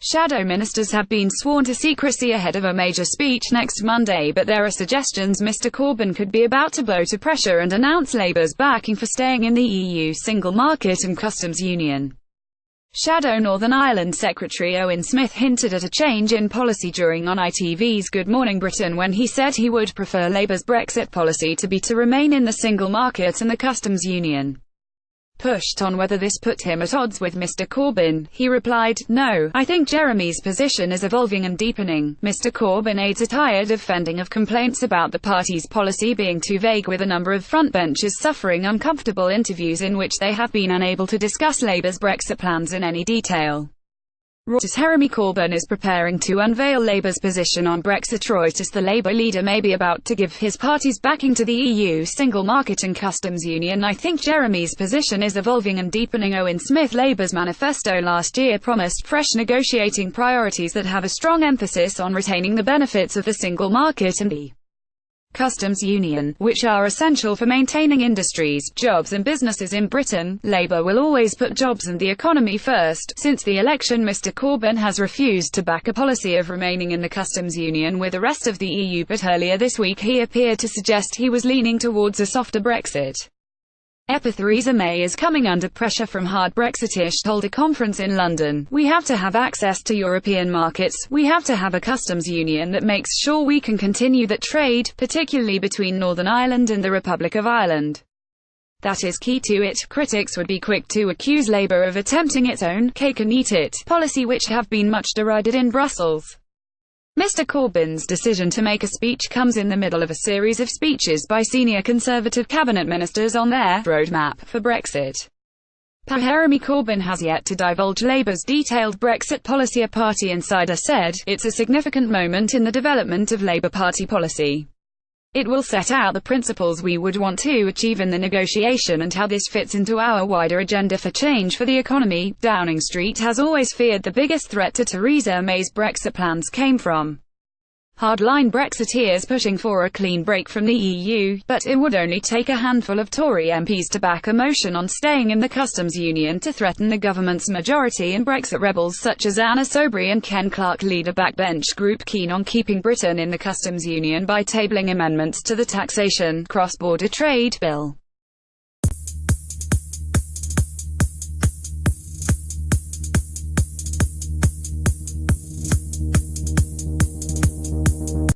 Shadow ministers have been sworn to secrecy ahead of a major speech next Monday, but there are suggestions Mr Corbyn could be about to bow to pressure and announce Labour's backing for staying in the EU single market and customs union. Shadow Northern Ireland Secretary Owen Smith hinted at a change in policy during on ITV's Good Morning Britain when he said he would prefer Labour's Brexit policy to be to remain in the single market and the customs union. Pushed on whether this put him at odds with Mr Corbyn, he replied, "No, I think Jeremy's position is evolving and deepening. Mr Corbyn aides are tired of fending of complaints about the party's policy being too vague, with a number of frontbenchers suffering uncomfortable interviews in which they have been unable to discuss Labour's Brexit plans in any detail." REUTERSJeremy Corbyn is preparing to unveil Labour's position on Brexit. The Labour leader may be about to give his party's backing to the EU single market and customs union. "I think Jeremy's position is evolving and deepening." Owen Smith. Labour's manifesto last year promised fresh negotiating priorities that have a strong emphasis on retaining the benefits of the single market and the customs union, which are essential for maintaining industries, jobs and businesses in Britain. Labour will always put jobs and the economy first. Since the election, Mr Corbyn has refused to back a policy of remaining in the customs union with the rest of the EU, but earlier this week he appeared to suggest he was leaning towards a softer Brexit. Theresa May is coming under pressure from hard Brexitish told a conference in London. "We have to have access to European markets. We have to have a customs union that makes sure we can continue that trade, particularly between Northern Ireland and the Republic of Ireland. That is key to it." Critics would be quick to accuse Labour of attempting its own cake-and-eat-it policy, which have been much derided in Brussels. Mr Corbyn's decision to make a speech comes in the middle of a series of speeches by senior Conservative cabinet ministers on their roadmap for Brexit. Jeremy Corbyn has yet to divulge Labour's detailed Brexit policy. A party insider said, "It's a significant moment in the development of Labour Party policy. It will set out the principles we would want to achieve in the negotiation and how this fits into our wider agenda for change for the economy." Downing Street has always feared the biggest threat to Theresa May's Brexit plans came from hardline Brexiteers pushing for a clean break from the EU, but it would only take a handful of Tory MPs to back a motion on staying in the customs union to threaten the government's majority, and Brexit rebels such as Anna Soubry and Ken Clarke lead a backbench group keen on keeping Britain in the customs union by tabling amendments to the Taxation, Cross-Border Trade Bill.